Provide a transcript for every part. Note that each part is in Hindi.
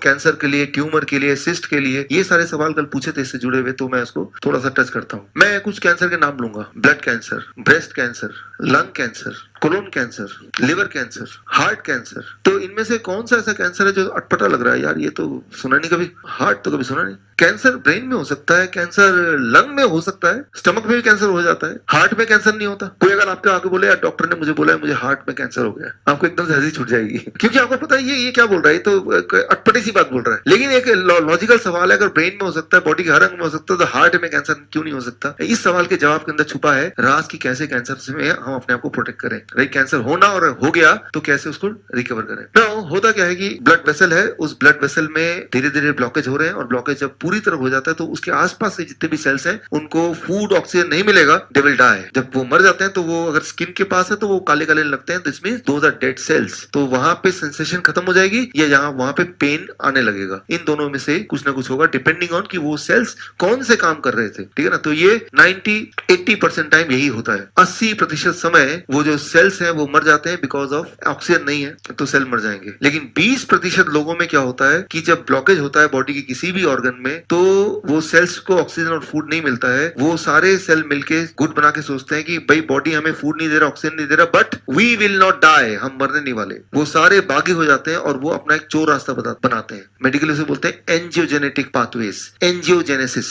कैंसर के लिए, ट्यूमर के लिए, सिस्ट के लिए, ये सारे सवाल कल पूछे थे इससे जुड़े हुए, तो मैं इसको थोड़ा सा टच करता हूँ। मैं कुछ कैंसर के नाम लूंगा: blood cancer, breast cancer, lung cancer, colon cancer, liver cancer, heart cancer. तो इनमें से कौन सा ऐसा कैंसर है जो अटपटा लग रहा है, यार ये तो सुना नहीं कभी, हार्ट तो कभी सुना नहीं। कैंसर ब्रेन में हो सकता है, कैंसर लंग में हो सकता है, स्टमक में भी कैंसर हो जाता है, हार्ट में कैंसर नहीं होता। कोई अगर आपके आगे बोले यार डॉक्टर ने मुझे बोला है मुझे हार्ट में कैंसर हो गया, आपको एकदम से हंसी छूट जाएगी, क्योंकि आपको पता है ये क्या बोल रहा है, ये तो अटपटी सी बात बोल रहा है। लेकिन एक लॉजिकल सवाल है, अगर ब्रेन में हो सकता है, बॉडी के हर अंग में हो सकता है, तो हार्ट में कैंसर क्यों नहीं हो सकता? इस सवाल के जवाब के अंदर छुपा है राज की कैसे कैंसर से हम अपने आप को प्रोटेक्ट करें। राइट, कैंसर होना और हो गया तो कैसे उसको रिकवर करें। नाउ होता क्या है कि ब्लड वेसल है, उस ब्लड वेसल में धीरे धीरे ब्लॉकेज हो रहे हैं, और ब्लॉकेज जब पूरी तरह हो जाता है तो उसके आसपास से जितने भी सेल्स हैं उनको फूड ऑक्सीजन नहीं मिलेगा, दे विल डाई। जब वो मर जाते हैं तो वो अगर स्किन के पास है तो वो काले काले लगते हैं, this means those are dead cells. तो वहां पे सेंसेशन खत्म हो जाएगी या यहाँ वहां पे पेन आने लगेगा, इन दोनों में से कुछ ना कुछ होगा, डिपेंडिंग ऑन कि वो सेल्स कौन से काम कर रहे थे। ठीक है ना, तो ये 90-80% टाइम यही होता है। 80% समय वो जो सेल्स हैं वो मर जाते हैं बिकॉज ऑफ ऑक्सीजन नहीं है, तो सेल मर जाएंगे। लेकिन 20% लोगों में क्या होता है कि जब ब्लॉकेज होता है बॉडी के किसी भी ऑर्गन में, तो वो सेल्स को ऑक्सीजन और फूड नहीं मिलता है, वो सारे सेल मिलके गुट बना के सोचते हैं कि भाई बॉडी हमें फूड नहीं दे रहा, ऑक्सीजन नहीं दे रहा, but we will not die, हम मरने नहीं वाले। वो सारे बागी हो जाते हैं और वो अपना एक चोर रास्ता बनाते हैं। मेडिकल से बोलते हैं एंजियोजेनेटिक पाथवेज, एंजियोजेनेसिस,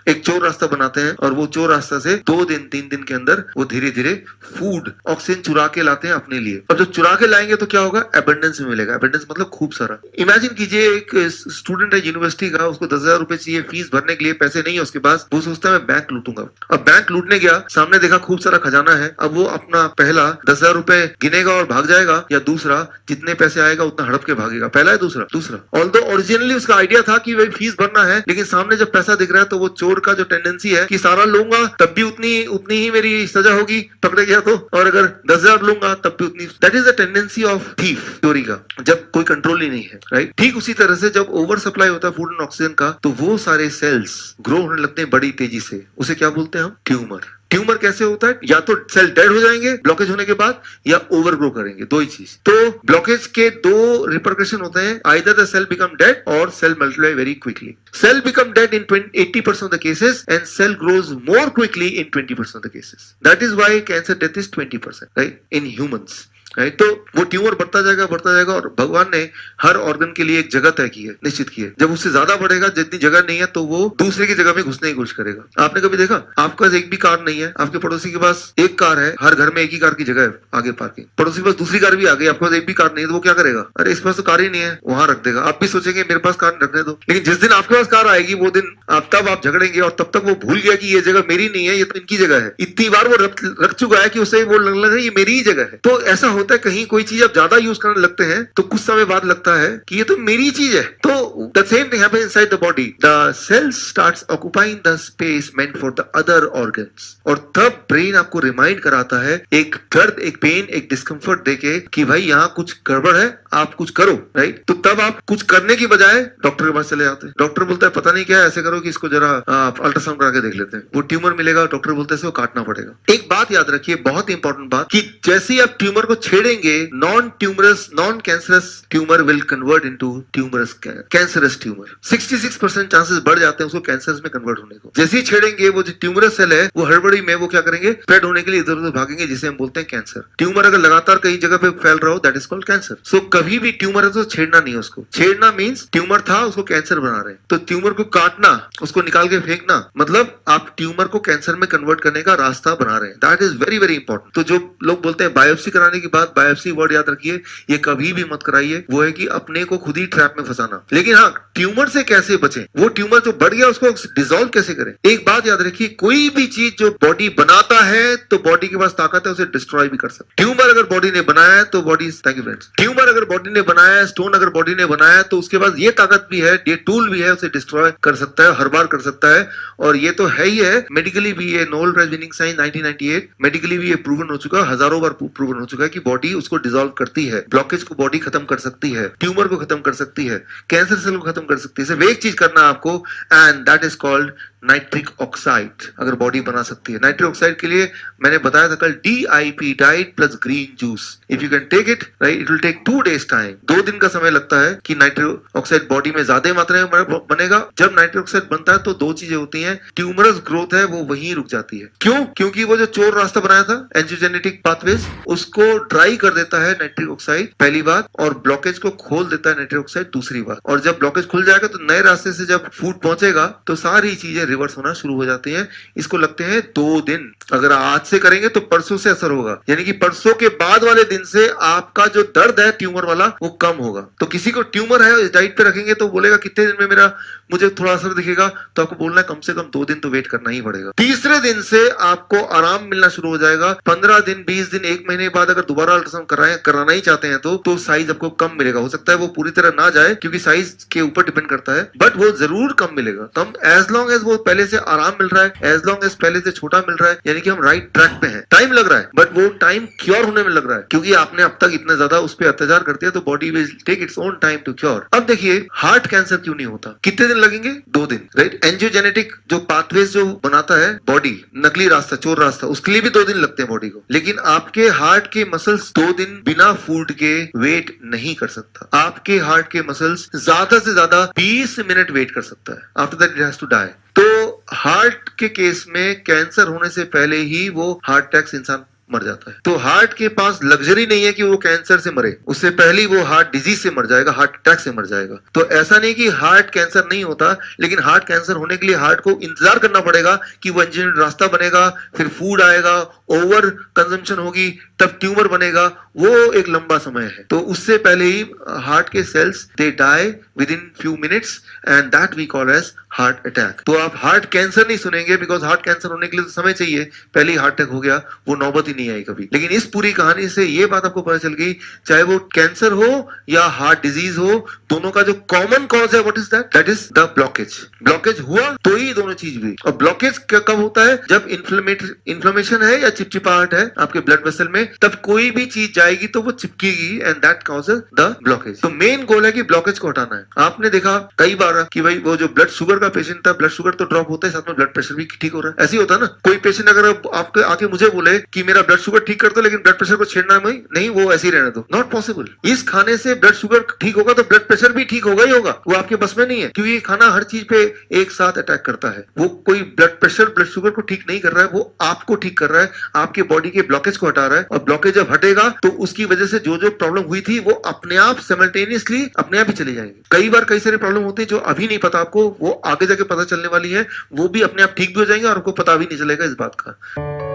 एक चोर रास्ता बनाते हैं, और वो चोर रास्ता से 2 दिन 3 दिन के अंदर वो धीरे धीरे फूड ऑक्सीजन चुरा के लाते हैं अपने लिए। और जब चुरा के लाएंगे तो क्या होगा, एबंडेंस में मिलेगा। एबंडेंस मतलब खूब सारा। इमेजिन कीजिए एक स्टूडेंट है यूनिवर्सिटी का, उसको 10,000 रुपए चाहिए फीस भरने के लिए, पैसे नहीं है उसके पास, वो सोचता है मैं बैंक लूटूंगा। अब बैंक लूटने गया, सामने देखा खूब सारा खजाना है, अब वो अपना पहला 10,000 रुपए गिनेगा और भाग जाएगा, या दूसरा जितने पैसे आएगा उतना हड़प के भागेगा? पहला है दूसरा? ऑल्दो ओरिजिनली उसका आइडिया था कि भाई फीस भरना है, लेकिन सामने जब पैसा दिख रहा है तो वो चोर का जो टेंडेंसी है कि सारा लूंगा तब भी उतनी ही मेरी सजा होगी पकड़े गया तो, और अगर 10,000 लूंगा तब भी उतनी। That is the tendency of thief, चोरी का, जब कोई कंट्रोल ही नहीं है। राइट, ठीक उसी तरह से जब ओवर सप्लाई होता है फूड एंड ऑक्सीजन का, तो वो सारे सेल्स ग्रो होने लगते हैं बड़ी तेजी से। उसे क्या बोलते हैं हम? ट्यूमर। ट्यूमर कैसे होता है? या तो सेल डेड हो जाएंगे ब्लॉकेज होने के बाद, या ओवर ग्रो करेंगे, दो ही चीज। तो ब्लॉकेज के 2 रिपरकशन होते हैं, either the cell become dead और cell multiply very quickly. Cell become dead in 80% of the cases and cell grows more quickly in 20% of the cases. That is why cancer death is 20%, right, in humans. Right, तो वो ट्यूमर बढ़ता जाएगा, और भगवान ने हर ऑर्गन के लिए एक जगह तय की है, निश्चित की है। जब उससे ज्यादा बढ़ेगा, जितनी जगह नहीं है, तो वो दूसरे की जगह में घुसने की कोशिश करेगा। आपने कभी देखा, आपके पास एक भी कार नहीं है, आपके पड़ोसी के पास एक कार है, हर घर में एक ही कार की जगह है आगे पार्किंग, पड़ोसी के पास दूसरी कार भी आ गई, आपके पास एक भी कार नहीं है, तो वो क्या करेगा? अरे इस पास तो कार ही नहीं है, वहां रख देगा। आप भी सोचेंगे मेरे पास कार रखने दो, लेकिन जिस दिन आपके पास कार आएगी वो दिन तब आप झगड़ेंगे, और तब तक वो भूल गया कि ये जगह मेरी नहीं है, ये तो इनकी जगह है। इतनी बार वो रख चुका है कि उसे वो लगने लगा ये मेरी ही जगह है। तो ऐसा होता है, कहीं कोई चीज आप ज्यादा यूज करने लगते हैं तो कुछ समय बाद लगता है कि ये तो मेरी चीज है। तो the same thing happens inside the body, the cell starts occupying the space meant for the other organs, और तब ब्रेन आपको रिमाइंड कराता है, एक दर्द, एक पेन, एक डिस्कम्फर्ट देके कि भाई यहाँ कुछ गड़बड़ है, आप कुछ करो। राइट, तो तब आप कुछ करने की बजाय डॉक्टर के पास चले जाते हैं। डॉक्टर बोलता है पता नहीं क्या है, ऐसे करो कि इसको जरा अल्ट्रासाउंड करा के देख लेते हैं, वो ट्यूमर मिलेगा, डॉक्टर बोलते हैं इसको काटना पड़ेगा। एक बात याद रखिए, बहुत इंपॉर्टेंट बात, कि जैसे ही आप ट्यूमर को छेड़ेंगे, non cancerous tumour will convert into cancerous tumour. 66% chances बढ़ जाते हैं उसको कैंसर में कन्वर्ट होने को। जैसे ही छेड़ेंगे, वो जो ट्यूमरस सेल है वो हड़बड़ी में वो क्या करेंगे, स्प्रेड होने के लिए इधर उधर भागेंगे, जिसे हम बोलते हैं कैंसर। ट्यूमर अगर लगातार कई जगह पे फैल रहा हो, दैट इज कॉल्ड कैंसर। सो कभी भी ट्यूमर है तो छेड़ना नहीं है उसको। छेड़ना मींस ट्यूमर था, उसको कैंसर बना रहे हैं, तो ट्यूमर को काटना, उसको निकाल के फेंकना, मतलब आप ट्यूमर को कैंसर में कन्वर्ट करने का रास्ता बना रहे हैं। That is very very important. तो जो लोग बोलते हैं बायोप्सी कराने के बाद, बायोप्सी वर्ड याद रखिए, ये कभी भी मत कराइए, वो है कि अपने को खुद ही ट्रैप में फंसाना। लेकिन हाँ, ट्यूमर से कैसे बचें, वो ट्यूमर जो बढ़ गया उसको डिसॉल्व कैसे करें। एक बात याद रखिए, कोई भी चीज जो बॉडी बनाता है तो बॉडी के पास ताकत है उसे डिस्ट्रॉय भी कर सकते। ट्यूमर अगर बॉडी ने बनाया है तो body, thank you friends, tumour अगर बॉडी ने बनाया है, स्टोन अगर बॉडी ने बनाया है, तो उसके पास ये ताकत भी है, ये टूल भी है, उसे डिस्ट्रॉय कर सकता है, हर बार कर सकता है। और ये तो है ही है, मेडिकली भी ये Nobel prize winning science 1998, medically भी ये प्रूवन हो चुका, हजारों बार प्रूवन हो चुका है कि बॉडी उसको डिसॉल्व करती है, ब्लॉकेज को बॉडी खत्म कर सकती है, ट्यूमर को खत्म कर सकती है, कैंसर सेल को खत्म कर सकती है। सिर्फ एक चीज करना है आपको, and that is called nitric oxide अगर बॉडी बना सकती है। नाइट्रिक ऑक्साइड के लिए मैंने बताया था कल DIP, diet plus green juice, if you can take it right, it will take 2 days time. 2 दिन का समय लगता है कि नाइट्रिक ऑक्साइड बॉडी में ज्यादा मात्रा में बनेगा। जब नाइट्रिक ऑक्साइड बनता है तो 2 चीजें होती हैं, ट्यूमरस ग्रोथ है वो वहीं रुक जाती है। क्यों? क्योंकि वो जो चोर रास्ता बनाया था एंजियोजेनेटिक पाथवेज, उसको ड्राई कर देता है नाइट्रिक ऑक्साइड पहली बात, और ब्लॉकेज को खोल देता है नाइट्रिक ऑक्साइड दूसरी बात। और जब ब्लॉकेज खुल जाएगा तो नए रास्ते से जब फूड पहुंचेगा तो सारी चीजें रिवर्स होना शुरू हो जाती हैं। इसको लगते हैं 2 दिन। अगर आज से करेंगे तो परसों से असर होगा, यानी कि परसों के बाद वाले दिन से आपका जो दर्द है ट्यूमर वाला वो कम होगा। तो किसी को ट्यूमर है इस डाइट पे रखेंगे तो बोलेगा कितने दिन में मुझे थोड़ा असर दिखेगा, तो आपको बोलना है कम से कम 2 दिन तो वेट करना ही पड़ेगा। तीसरे दिन से आपको आराम मिलना शुरू हो जाएगा। 15 दिन 20 दिन 1 महीने बाद अगर दोबारा अल्ट्रासाउंड कराना ही चाहते हैं तो साइज आपको कम मिलेगा। हो सकता है वो पूरी तरह ना जाए क्योंकि साइज के ऊपर डिपेंड करता है, बट वो जरूर कम मिलेगा। कम एज लॉन्ग एज वो पहले से आराम मिल रहा है, एज लॉन्ग एज पहले से छोटा मिल रहा है, यानी कि हम राइट ट्रैक पे हैं। टाइम लग रहा है बट वो टाइम क्योर होने में लग रहा है क्योंकि आपने अब तक इतना ज्यादा उस पर अत्याचार कर दिया, तो body will take its own time to cure. अब देखिए हार्ट कैंसर क्यों नहीं होता, कितने दिन लगेंगे? 2 दिन, राइट। एंजियोजेनेटिक जो पाथवेज जो बनाता है बॉडी, नकली रास्ता, चोर रास्ता, उसके लिए भी 2 दिन लगते हैं बॉडी को। लेकिन आपके हार्ट के मसल्स 2 दिन बिना फूड के वेट नहीं कर सकता। आपके हार्ट के मसल्स ज्यादा से ज्यादा 20 मिनट वेट कर सकता है, after that it has to die. तो हार्ट के केस में कैंसर होने से पहले ही वो हार्ट अटैक से इंसान मर जाता है। तो हार्ट के पास लग्जरी नहीं है कि वो कैंसर से मरे, उससे पहले वो हार्ट डिजीज से मर जाएगा, हार्ट अटैक से मर जाएगा। तो ऐसा नहीं कि हार्ट कैंसर नहीं होता, लेकिन हार्ट कैंसर होने के लिए हार्ट को इंतजार करना पड़ेगा कि वो इंजीनियर रास्ता बनेगा, फिर फूड आएगा, ओवर कंजम्पशन होगी, तब ट्यूमर बनेगा, वो एक लंबा समय है। तो उससे पहले ही हार्ट के cells they die within few minutes and that we call as heart attack. तो आप हार्ट कैंसर नहीं सुनेंगे बिकॉज हार्ट कैंसर होने के लिए तो समय चाहिए, पहले ही हार्ट अटैक हो गया, वो नौबत ही नहीं आई कभी। लेकिन इस पूरी कहानी से ये बात आपको पता चल गई, चाहे वो कैंसर हो या हार्ट डिजीज हो, दोनों का जो कॉमन कॉज है what is that? That is the blockage. Blockage हुआ तो ही दोनों चीज हुई। और ब्लॉकेज कब होता है? जब इन्फ्लेमेशन है या चिपचिपाहट है आपके ब्लड वेसल में, तब कोई भी चीज जाएगी तो वो चिपकेगी and that causes the blockage. तो मेन गोल है कि ब्लॉकेज को हटाना है। आपने देखा कई बार कि भाई वो जो ब्लड शुगर का पेशेंट था, ब्लड शुगर तो ड्रॉप होता है, साथ में ब्लड प्रेशर भी ठीक हो रहा है। ऐसे ही होता है ना, कोई पेशेंट अगर आपके आके मुझे बोले कि मेरा ब्लड शुगर ठीक कर दो लेकिन ब्लड प्रेशर को छेड़ना नहीं, वो ऐसे ही रहने दो, नॉट पॉसिबल। इस खाने से ब्लड शुगर ठीक होगा तो ब्लड प्रेशर भी ठीक होगा ही होगा, वो आपके बस में नहीं है क्योंकि ये खाना हर चीज पे एक साथ अटैक करता है। वो कोई ब्लड प्रेशर ब्लड शुगर को ठीक नहीं कर रहा है, वो आपको ठीक कर रहा है, आपके बॉडी के ब्लॉकेज को हटा रहा है। और ब्लॉकेज जब हटेगा तो उसकी वजह से जो जो प्रॉब्लम हुई थी वो अपने आप साइमल्टेनियसली अपने आप ही चली जाएंगी। कई बार कई सारी प्रॉब्लम होती है जो अभी नहीं पता आपको, वो आगे जाके पता चलने वाली है, वो भी अपने आप ठीक भी हो जाएंगे और आपको पता भी नहीं चलेगा इस बात का।